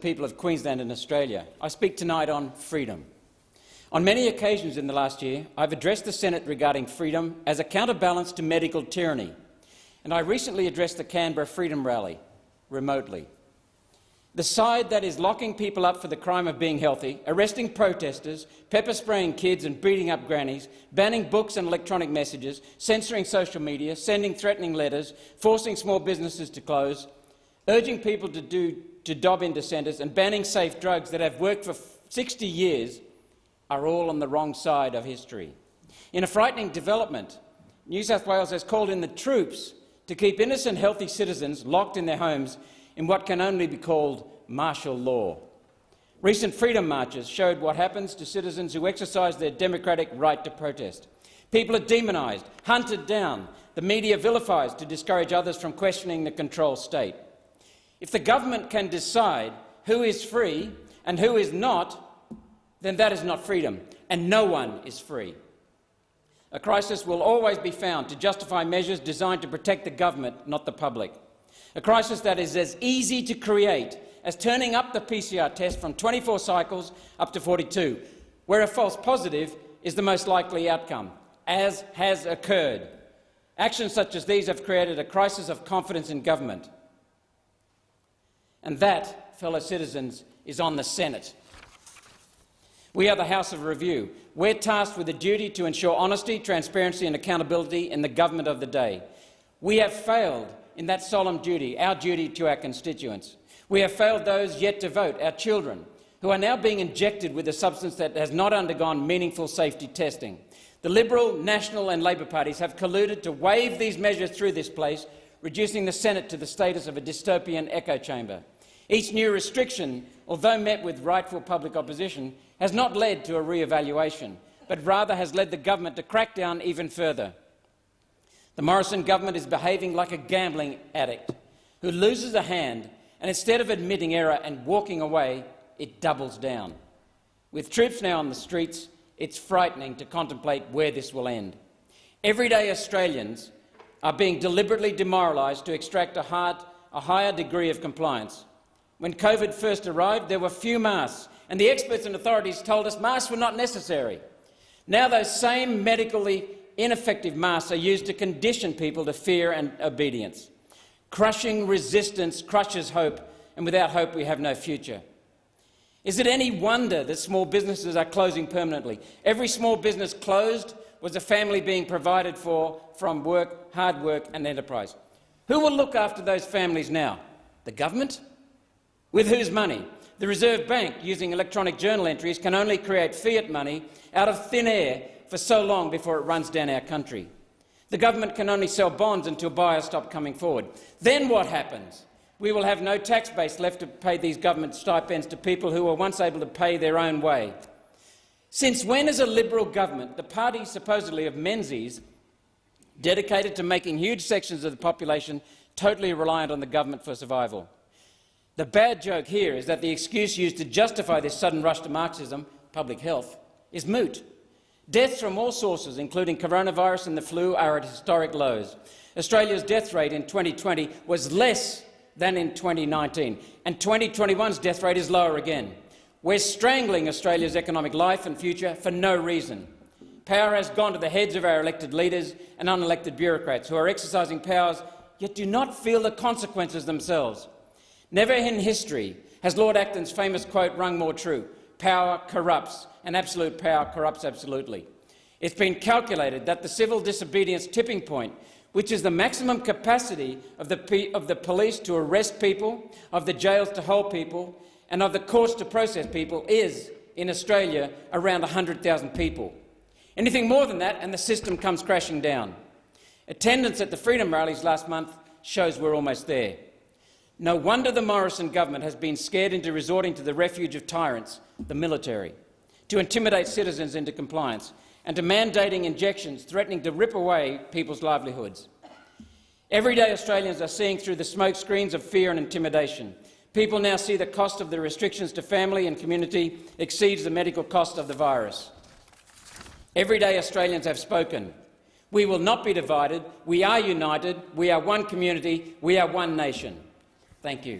People of Queensland and Australia. I speak tonight on freedom. On many occasions in the last year, I've addressed the Senate regarding freedom as a counterbalance to medical tyranny, and I recently addressed the Canberra Freedom Rally remotely. The side that is locking people up for the crime of being healthy, arresting protesters, pepper-spraying kids and beating up grannies, banning books and electronic messages, censoring social media, sending threatening letters, forcing small businesses to close, urging people to dob into centres and banning safe drugs that have worked for 60 years are all on the wrong side of history. In a frightening development, New South Wales has called in the troops to keep innocent, healthy citizens locked in their homes in what can only be called martial law. Recent freedom marches showed what happens to citizens who exercise their democratic right to protest. People are demonised, hunted down, the media vilifies to discourage others from questioning the control state. If the government can decide who is free and who is not, then that is not freedom, and no one is free. A crisis will always be found to justify measures designed to protect the government, not the public. A crisis that is as easy to create as turning up the PCR test from 24 cycles up to 42, where a false positive is the most likely outcome, as has occurred. Actions such as these have created a crisis of confidence in government. And that, fellow citizens, is on the Senate. We are the House of Review. We're tasked with the duty to ensure honesty, transparency and accountability in the government of the day. We have failed in that solemn duty, our duty to our constituents. We have failed those yet to vote, our children, who are now being injected with a substance that has not undergone meaningful safety testing. The Liberal, National and Labor parties have colluded to wave these measures through this place, reducing the Senate to the status of a dystopian echo chamber. Each new restriction, although met with rightful public opposition, has not led to a re-evaluation, but rather has led the government to crack down even further. The Morrison government is behaving like a gambling addict who loses a hand, and instead of admitting error and walking away, it doubles down. With troops now on the streets, it's frightening to contemplate where this will end. Everyday Australians are being deliberately demoralised to extract a higher degree of compliance. When COVID first arrived, there were few masks, and the experts and authorities told us masks were not necessary. Now those same medically ineffective masks are used to condition people to fear and obedience. Crushing resistance crushes hope, and without hope we have no future. Is it any wonder that small businesses are closing permanently? Every small business closed was a family being provided for from work, hard work and enterprise. Who will look after those families now? The government? With whose money? The Reserve Bank, using electronic journal entries, can only create fiat money out of thin air for so long before it runs down our country. The government can only sell bonds until buyers stop coming forward. Then what happens? We will have no tax base left to pay these government stipends to people who were once able to pay their own way. Since when is a Liberal government, the party supposedly of Menzies, dedicated to making huge sections of the population totally reliant on the government for survival? The bad joke here is that the excuse used to justify this sudden rush to Marxism, public health, is moot. Deaths from all sources, including coronavirus and the flu, are at historic lows. Australia's death rate in 2020 was less than in 2019, and 2021's death rate is lower again. We're strangling Australia's economic life and future for no reason. Power has gone to the heads of our elected leaders and unelected bureaucrats who are exercising powers yet do not feel the consequences themselves. Never in history has Lord Acton's famous quote rung more true: power corrupts, and absolute power corrupts absolutely. It's been calculated that the civil disobedience tipping point, which is the maximum capacity of the police to arrest people, of the jails to hold people, and of the courts to process people, is, in Australia, around 100,000 people. Anything more than that and the system comes crashing down. Attendance at the freedom rallies last month shows we're almost there. No wonder the Morrison government has been scared into resorting to the refuge of tyrants, the military, to intimidate citizens into compliance and to mandating injections threatening to rip away people's livelihoods. Everyday Australians are seeing through the smoke screens of fear and intimidation. People now see the cost of the restrictions to family and community exceeds the medical cost of the virus. Everyday Australians have spoken. We will not be divided. We are united. We are one community. We are one nation. Thank you.